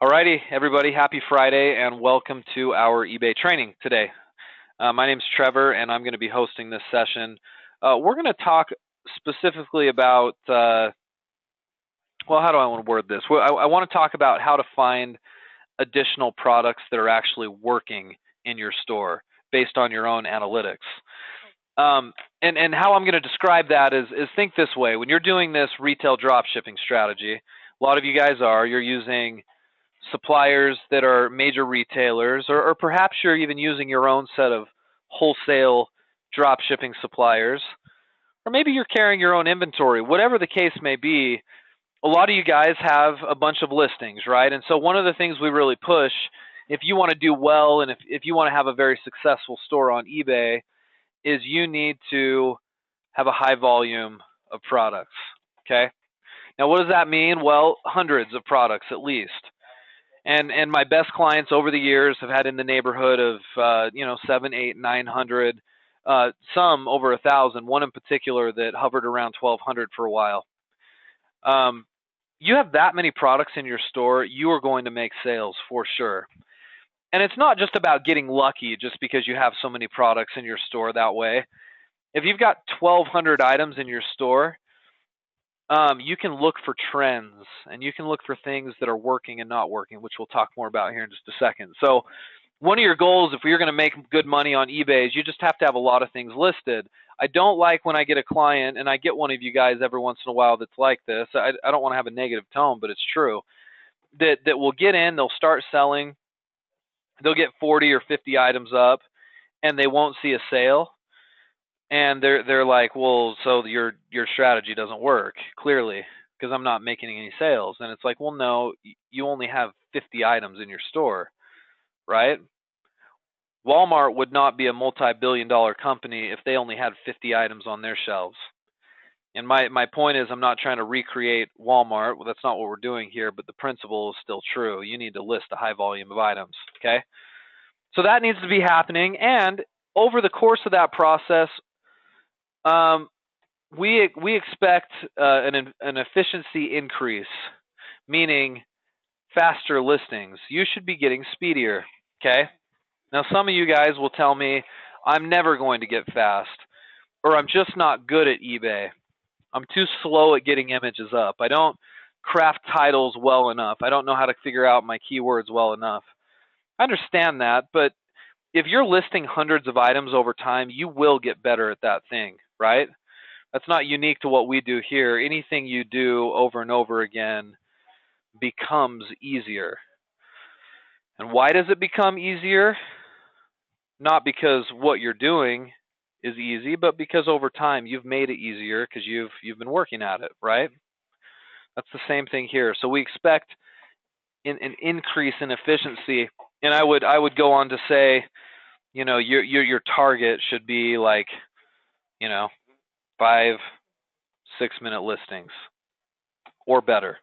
Alrighty, everybody, happy Friday and welcome to our eBay training today. My name is Trevor and I'm going to be hosting this session. We're going to talk specifically about, how do I want to word this? Well, I want to talk about how to find additional products that are actually working in your store based on your own analytics. And how I'm going to describe that is think this way. When you're doing this retail drop shipping strategy, a lot of you guys you're using suppliers that are major retailers, or perhaps you're even using your own set of wholesale drop shipping suppliers, or maybe you're carrying your own inventory. Whatever the case may be, a lot of you guys have a bunch of listings, right? And so one of the things we really push, if you want to do well and if you want to have a very successful store on eBay, is you need to have a high volume of products, okay? Now, what does that mean? Well, hundreds of products at least. And my best clients over the years have had in the neighborhood of 7, 8, 900, some over 1,000. One in particular that hovered around 1,200 for a while. You have that many products in your store, you are going to make sales for sure. And it's not just about getting lucky just because you have so many products in your store that way. If you've got 1,200 items in your store, you can look for trends and you can look for things that are working and not working, which we'll talk more about here in just a second. So one of your goals, if you're going to make good money on eBay, is you just have to have a lot of things listed. I don't like when I get a client, and I get one of you guys every once in a while that's like this. I don't want to have a negative tone, but it's true. That will get in, they'll start selling, they'll get 40 or 50 items up, and they won't see a sale. And they're like, well, so your strategy doesn't work, clearly, because I'm not making any sales. And it's like, well, no, you only have 50 items in your store, right? Walmart would not be a multi-billion-dollar company if they only had 50 items on their shelves. And my point is, I'm not trying to recreate Walmart. Well, that's not what we're doing here, but the principle is still true. You need to list a high volume of items, okay? So that needs to be happening. And over the course of that process, we expect an efficiency increase, meaning faster listings. You should be getting speedier, okay? Now, some of you guys will tell me, I'm never going to get fast, or I'm just not good at eBay. I'm too slow at getting images up. I don't craft titles well enough. I don't know how to figure out my keywords well enough. I understand that, but if you're listing hundreds of items over time, you will get better at that thing, right? That's not unique to what we do here. Anything you do over and over again becomes easier. And why does it become easier? Not because what you're doing is easy, but because over time you've made it easier because you've been working at it, right? That's the same thing here. So we expect an increase in efficiency, and I would go on to say, your target should be like, 5, 6-minute listings or better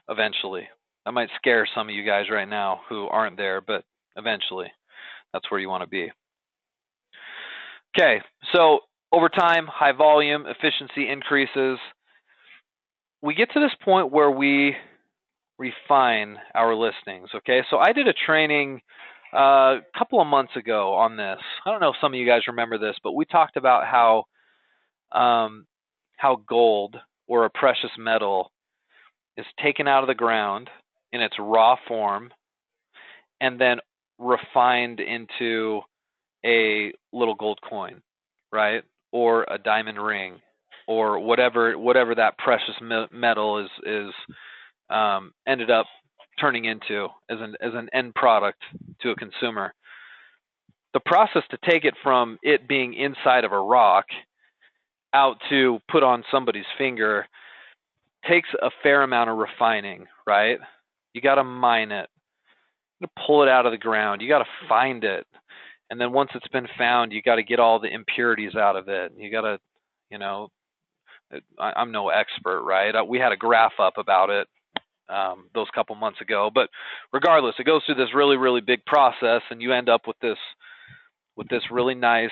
eventually. That might scare some of you guys right now who aren't there, but eventually that's where you want to be. Okay, so over time, high volume, efficiency increases. We get to this point where we refine our listings, okay? So I did a training a couple of months ago on this. I don't know if some of you guys remember this, but we talked about how gold, or a precious metal, is taken out of the ground in its raw form and then refined into a little gold coin, right? Or a diamond ring, or whatever that precious metal is ended up turning into as an end product to a consumer. The process to take it from it being inside of a rock out to put on somebody's finger takes a fair amount of refining, right? You got to mine it. You got to pull it out of the ground. You got to find it. And then once it's been found, you got to get all the impurities out of it. You got to, I'm no expert, right? We had a graph up about it those couple months ago. But regardless, it goes through this really, really big process, and you end up with this really nice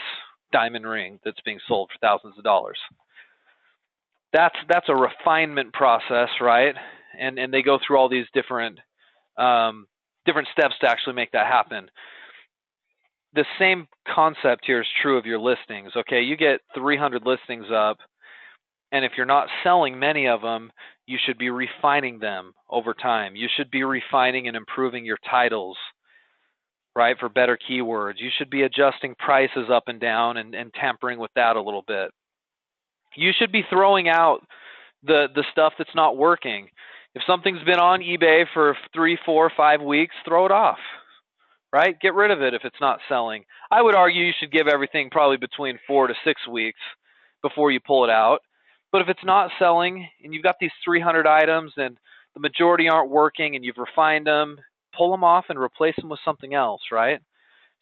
diamond ring that's being sold for thousands of dollars. That's a refinement process, right? And they go through all these different different steps to actually make that happen. The same concept here is true of your listings. Okay, you get 300 listings up, and if you're not selling many of them, you should be refining them over time. You should be refining and improving your titles, right, for better keywords. You should be adjusting prices up and down and tampering with that a little bit. You should be throwing out the stuff that's not working. If something's been on eBay for 3, 4, 5 weeks, throw it off, right? Get rid of it if it's not selling. I would argue you should give everything probably between 4 to 6 weeks before you pull it out. But if it's not selling and you've got these 300 items and the majority aren't working and you've refined them, pull them off and replace them with something else, right?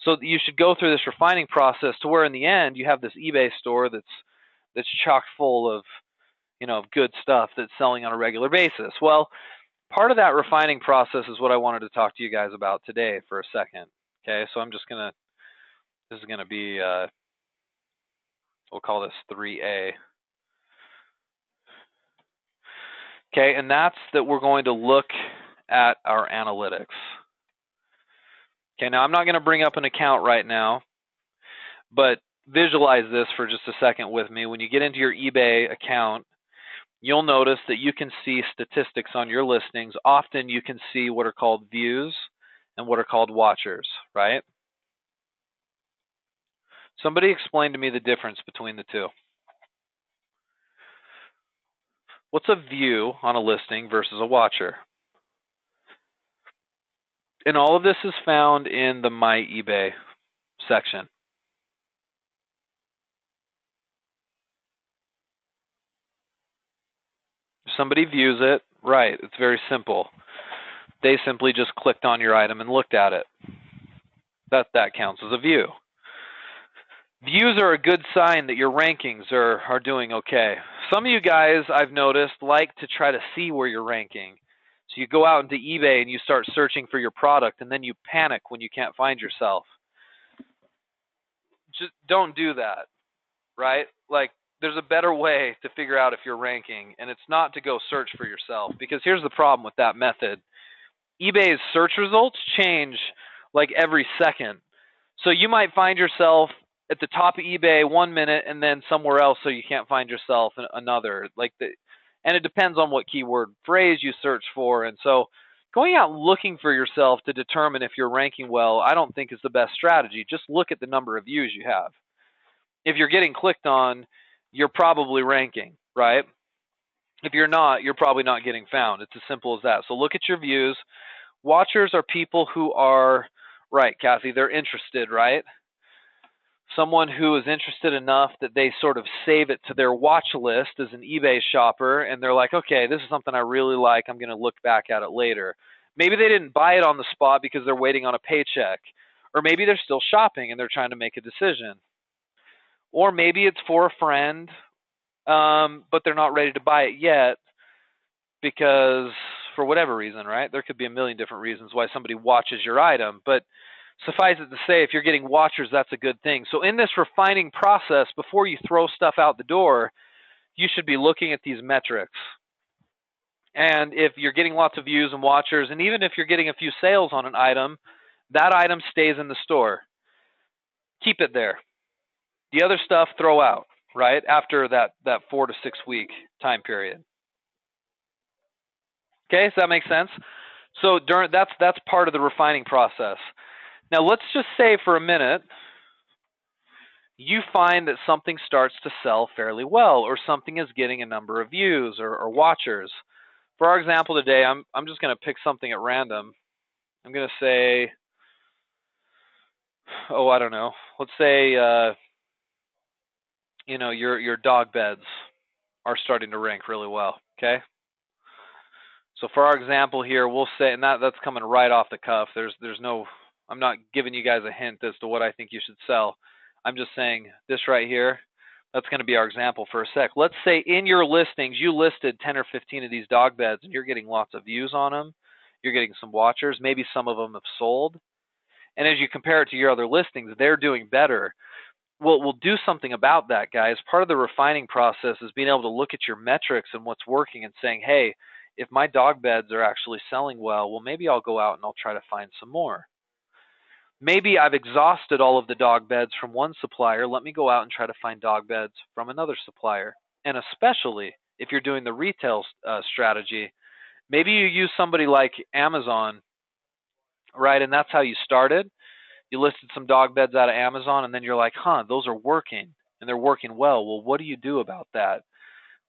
So you should go through this refining process to where in the end you have this eBay store that's chock full of, good stuff that's selling on a regular basis. Well, part of that refining process is what I wanted to talk to you guys about today for a second. Okay, so this is gonna be, we'll call this 3A. Okay, and that's that we're going to look at our analytics. Okay, now I'm not going to bring up an account right now, but visualize this for just a second with me. When you get into your eBay account, you'll notice that you can see statistics on your listings. Often you can see what are called views and what are called watchers, right? Somebody explain to me the difference between the two. What's a view on a listing versus a watcher? And all of this is found in the My eBay section. If somebody views it, right, it's very simple. They simply just clicked on your item and looked at it. That counts as a view. Views are a good sign that your rankings are doing okay. Some of you guys, I've noticed, like to try to see where you're ranking. So you go out into eBay and you start searching for your product, and then you panic when you can't find yourself. Just don't do that, right? Like, there's a better way to figure out if you're ranking, and it's not to go search for yourself, because here's the problem with that method. eBay's search results change like every second. So you might find yourself at the top of eBay 1 minute and then somewhere else, so you can't find yourself another. And it depends on what keyword phrase you search for. And so going out looking for yourself to determine if you're ranking well, I don't think is the best strategy. Just look at the number of views you have. If you're getting clicked on, you're probably ranking, right? If you're not, you're probably not getting found. It's as simple as that. So look at your views. Watchers are people who are, right, Kathy, they're interested, right? Someone who is interested enough that they sort of save it to their watch list as an eBay shopper, and they're like, okay, this is something I really like. I'm going to look back at it later. Maybe they didn't buy it on the spot because they're waiting on a paycheck, or maybe they're still shopping and they're trying to make a decision. Or maybe it's for a friend, but they're not ready to buy it yet because for whatever reason, right? There could be a million different reasons why somebody watches your item, but suffice it to say, if you're getting watchers, that's a good thing. So in this refining process, before you throw stuff out the door, you should be looking at these metrics. And if you're getting lots of views and watchers, and even if you're getting a few sales on an item, that item stays in the store. Keep it there. The other stuff, throw out, right, after that 4 to 6 week time period. Okay, does that make sense? So that's part of the refining process. Now let's just say for a minute you find that something starts to sell fairly well, or something is getting a number of views or watchers. For our example today, I'm just going to pick something at random. I'm going to say, I don't know. Let's say your dog beds are starting to rank really well. Okay. So for our example here, we'll say, and that's coming right off the cuff. There's no, I'm not giving you guys a hint as to what I think you should sell. I'm just saying this right here, that's going to be our example for a sec. Let's say in your listings, you listed 10 or 15 of these dog beds and you're getting lots of views on them. You're getting some watchers. Maybe some of them have sold. And as you compare it to your other listings, they're doing better. Well, we'll do something about that, guys. Part of the refining process is being able to look at your metrics and what's working and saying, hey, if my dog beds are actually selling well, maybe I'll go out and I'll try to find some more. Maybe I've exhausted all of the dog beds from one supplier. Let me go out and try to find dog beds from another supplier. And especially if you're doing the retail strategy, maybe you use somebody like Amazon, right? And that's how you started. You listed some dog beds out of Amazon, and then you're like, huh, those are working, and they're working well. Well, what do you do about that?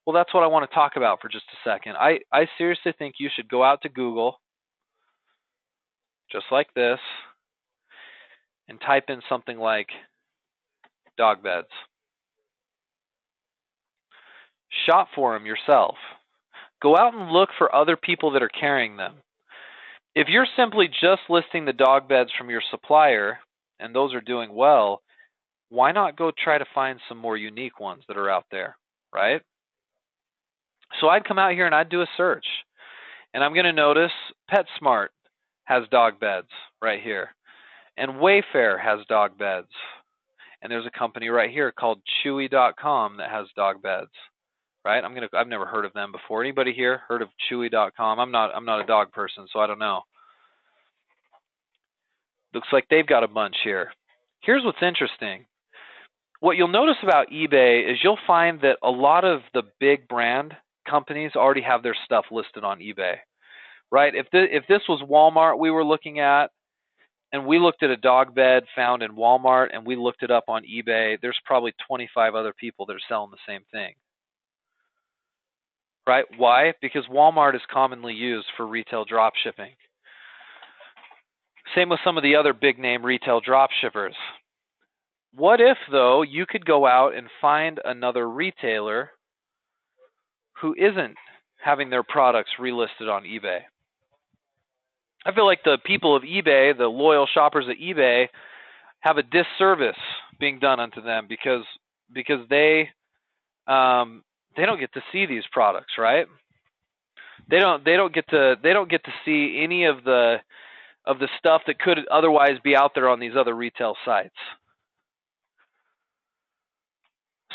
Well, that's what I want to talk about for just a second. I seriously think you should go out to Google, just like this, and type in something like dog beds. Shop for them yourself. Go out and look for other people that are carrying them. If you're simply just listing the dog beds from your supplier, and those are doing well, why not go try to find some more unique ones that are out there, right? So I'd come out here and I'd do a search. And I'm going to notice PetSmart has dog beds right here. And Wayfair has dog beds. And there's a company right here called Chewy.com that has dog beds. Right? I've never heard of them before. Anybody here heard of Chewy.com? I'm not a dog person, so I don't know. Looks like they've got a bunch here. Here's what's interesting. What you'll notice about eBay is you'll find that a lot of the big brand companies already have their stuff listed on eBay. Right? If this was Walmart we were looking at, and we looked at a dog bed found in Walmart and we looked it up on eBay, there's probably 25 other people that are selling the same thing. Right? Why? Because Walmart is commonly used for retail drop shipping. Same with some of the other big name retail drop shippers. What if, though, you could go out and find another retailer who isn't having their products relisted on eBay? I feel like the people of eBay, the loyal shoppers at eBay, have a disservice being done unto them because they don't get to see these products, right? They don't get to see any of the stuff that could otherwise be out there on these other retail sites.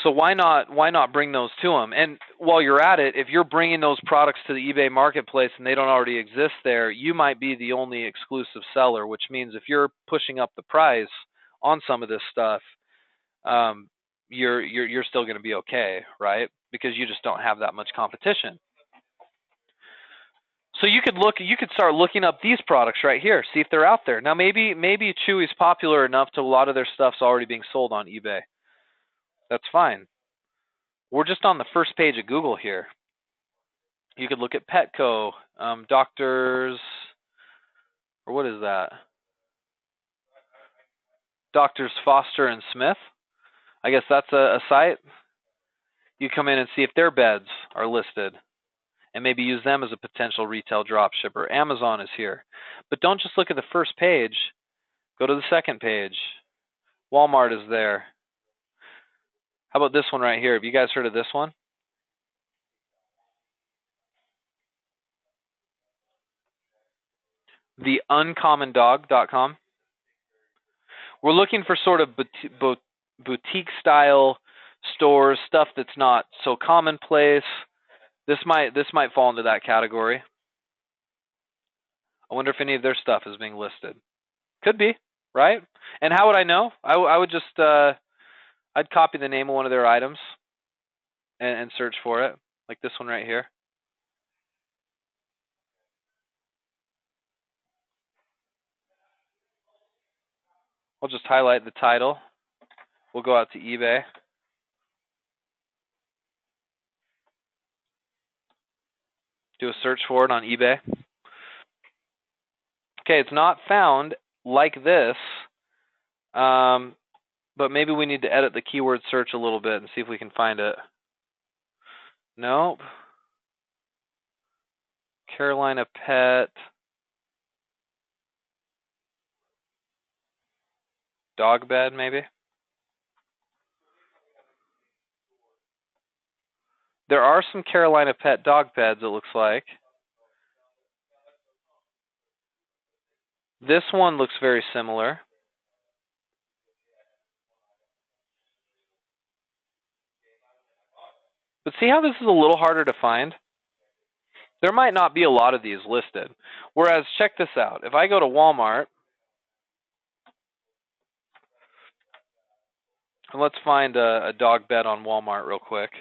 So why not bring those to them? And while you're at it, if you're bringing those products to the eBay marketplace and they don't already exist there, you might be the only exclusive seller, which means if you're pushing up the price on some of this stuff, you're still going to be okay, right? Because you just don't have that much competition. So you could start looking up these products right here, see if they're out there. Now maybe Chewy's popular enough to a lot of their stuff's already being sold on eBay. That's fine. We're just on the first page of Google here. You could look at Petco, Doctors, or what is that? Doctors Foster and Smith. I guess that's a site. You come in and see if their beds are listed and maybe use them as a potential retail drop shipper. Amazon is here. But don't just look at the first page. Go to the second page. Walmart is there. How about this one right here? Have you guys heard of this one? TheUncommonDog.com. We're looking for sort of boutique style stores, stuff that's not so commonplace. This might fall into that category. I wonder if any of their stuff is being listed. Could be, right? And how would I know? I would just I'd copy the name of one of their items and search for it, like this one right here. I'll just highlight the title. We'll go out to eBay. Do a search for it on eBay. Okay, it's not found like this, but maybe we need to edit the keyword search a little bit and see if we can find it. Nope. Carolina Pet. Dog bed, maybe? There are some Carolina Pet dog beds, it looks like. This one looks very similar. But see how this is a little harder to find? There might not be a lot of these listed. Whereas, check this out. If I go to Walmart, and let's find a dog bed on Walmart real quick.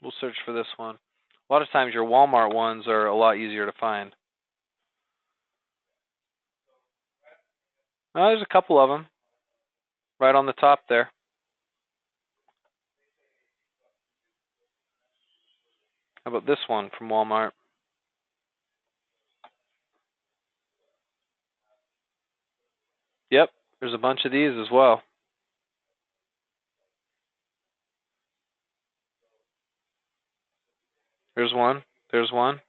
We'll search for this one. A lot of times your Walmart ones are a lot easier to find. Oh, there's a couple of them right on the top there. How about this one from Walmart? Yep, there's a bunch of these as well. There's one, there's one,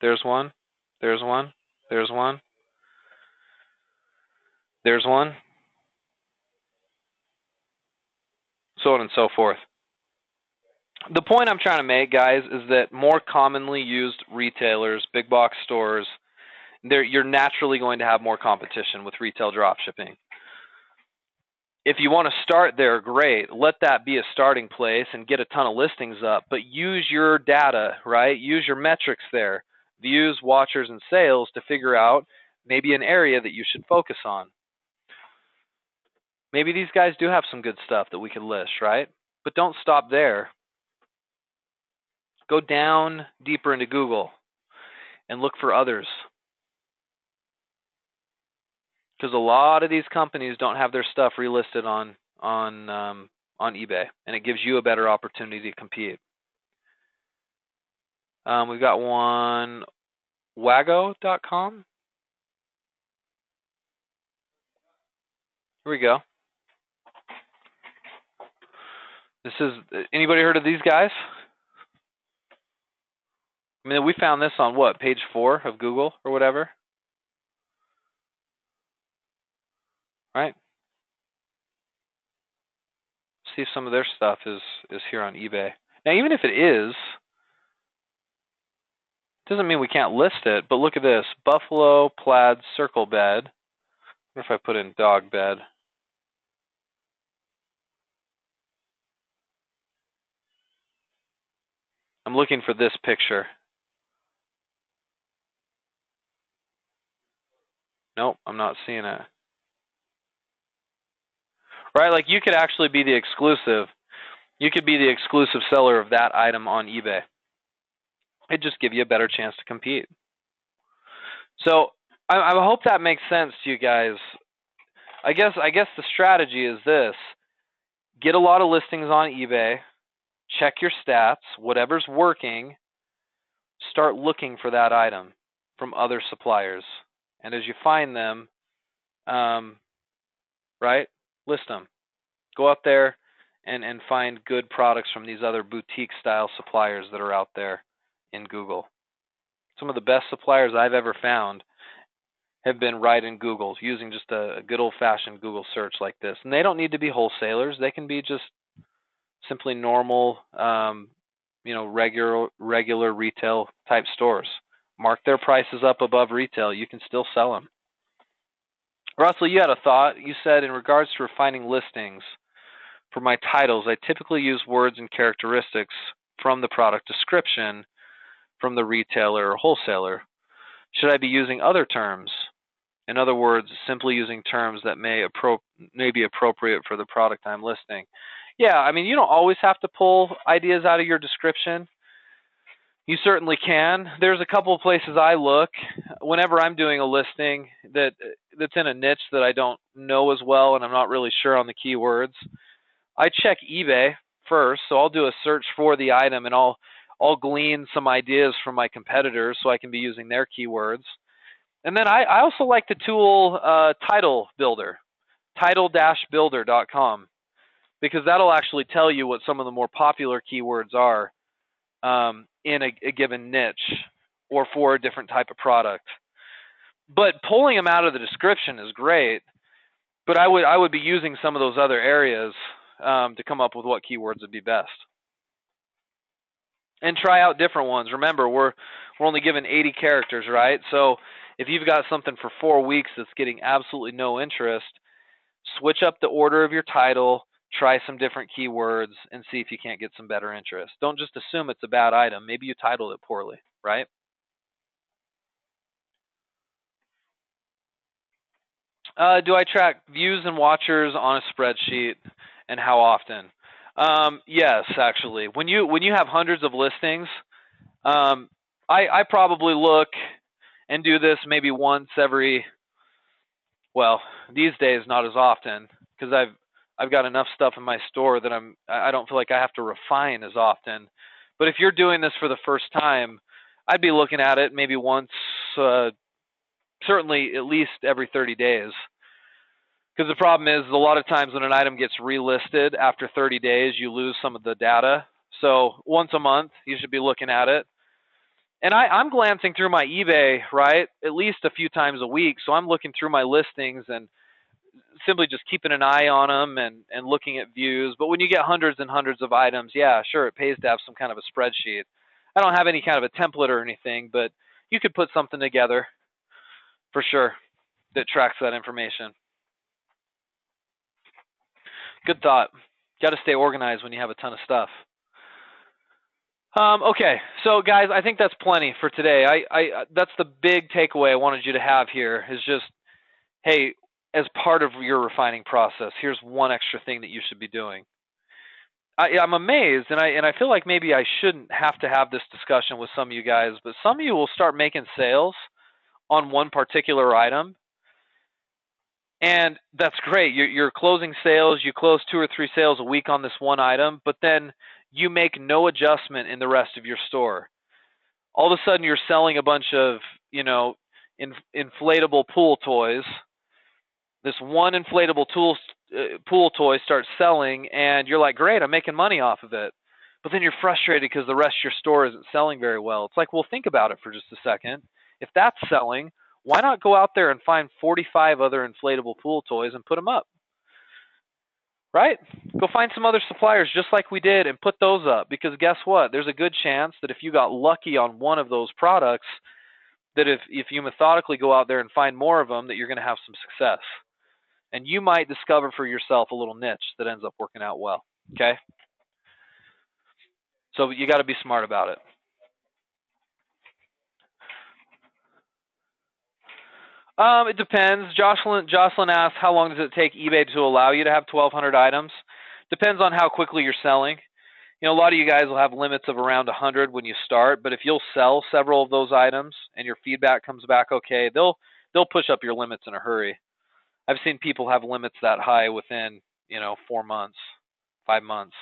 there's one, there's one, there's one, there's one, so on and so forth. The point I'm trying to make, guys, is that more commonly used retailers, big box stores, you're naturally going to have more competition with retail dropshipping. If you want to start there, great. Let that be a starting place and get a ton of listings up, but use your data, right? Use your metrics there, views, watchers, and sales to figure out maybe an area that you should focus on. Maybe these guys do have some good stuff that we could list, right? But don't stop there. Go down deeper into Google and look for others. Because a lot of these companies don't have their stuff relisted on eBay, and it gives you a better opportunity to compete. We've got one, Wago.com. Here we go. This is, anybody heard of these guys? I mean, we found this on what, page 4 of Google or whatever, right? See if some of their stuff is here on eBay. Now, even if it is, doesn't mean we can't list it, but look at this, buffalo plaid circle bed. What if I put in dog bed? I'm looking for this picture. Nope, I'm not seeing it. Right, like you could actually be the exclusive. You could be the exclusive seller of that item on eBay. It'd just give you a better chance to compete. So I hope that makes sense to you guys. I guess the strategy is this: get a lot of listings on eBay, check your stats, whatever's working, start looking for that item from other suppliers, and as you find them, right, list them. Go out there and find good products from these other boutique style suppliers that are out there in Google. Some of the best suppliers I've ever found have been right in Google, using just a good old-fashioned Google search like this. And they don't need to be wholesalers. They can be just simply normal, regular retail type stores. Mark their prices up above retail. You can still sell them. Russell, you had a thought. You said, in regards to refining listings, for my titles, I typically use words and characteristics from the product description from the retailer or wholesaler. Should I be using other terms? In other words, simply using terms that may be appropriate for the product I'm listing. Yeah, I mean, you don't always have to pull ideas out of your description. You certainly can. There's a couple of places I look whenever I'm doing a listing that's in a niche that I don't know as well and I'm not really sure on the keywords. I check eBay first, so I'll do a search for the item and I'll glean some ideas from my competitors so I can be using their keywords. And then I also like the tool Title Builder, title-builder.com, because that'll actually tell you what some of the more popular keywords are in a given niche or for a different type of product. But pulling them out of the description is great, but I would be using some of those other areas to come up with what keywords would be best. And try out different ones. Remember, we're only given 80 characters, right? So If you've got something for 4 weeks that's getting absolutely no interest, switch up the order of your title, try some different keywords, and see if you can't get some better interest. Don't just assume it's a bad item. Maybe you titled it poorly, right? Do I track views and watchers on a spreadsheet, and how often? Yes, actually. When you have hundreds of listings, I probably look and do this maybe once every, well, these days not as often, because I've got enough stuff in my store that I don't feel like I have to refine as often. But if you're doing this for the first time, I'd be looking at it maybe once, certainly at least every 30 days. Because the problem is, a lot of times when an item gets relisted after 30 days, you lose some of the data. So once a month, you should be looking at it. And I'm glancing through my eBay, right, at least a few times a week. So I'm looking through my listings and simply just keeping an eye on them and looking at views. But when you get hundreds and hundreds of items, yeah, sure, it pays to have some kind of a spreadsheet. I don't have any kind of a template or anything, but you could put something together for sure that tracks that information. Good thought. Got to stay organized when you have a ton of stuff. Okay, so guys, I think that's plenty for today. That's the big takeaway I wanted you to have here is just, hey, as part of your refining process, here's one extra thing that you should be doing. I'm amazed, and I feel like maybe I shouldn't have to have this discussion with some of you guys, but some of you will start making sales on one particular item, and that's great. You're closing sales. You close 2 or 3 sales a week on this one item, but then you make no adjustment in the rest of your store. All of a sudden, you're selling a bunch of, inflatable pool toys. This one inflatable pool toy starts selling, and you're like, great, I'm making money off of it. But then you're frustrated because the rest of your store isn't selling very well. It's like, well, think about it for just a second. If that's selling, why not go out there and find 45 other inflatable pool toys and put them up? Right? Go find some other suppliers just like we did and put those up, because guess what? There's a good chance that if you got lucky on one of those products, that if you methodically go out there and find more of them, that you're going to have some success. And you might discover for yourself a little niche that ends up working out well. Okay? So you got to be smart about it. It depends. Jocelyn asked, how long does it take eBay to allow you to have 1,200 items? Depends on how quickly you're selling. A lot of you guys will have limits of around 100 when you start, but if you'll sell several of those items and your feedback comes back okay, they'll push up your limits in a hurry. I've seen people have limits that high within, 4 months, 5 months,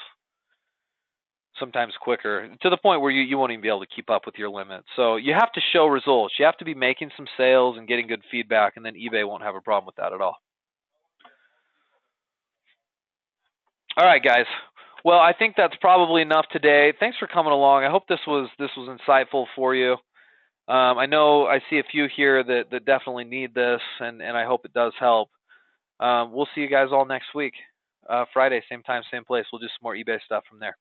sometimes quicker, to the point where you won't even be able to keep up with your limits. So you have to show results. You have to be making some sales and getting good feedback, and then eBay won't have a problem with that at all. All right, guys. Well, I think that's probably enough today. Thanks for coming along. I hope this was insightful for you. I know I see a few here that definitely need this, and I hope it does help. We'll see you guys all next week. Friday, same time, same place. We'll do some more eBay stuff from there.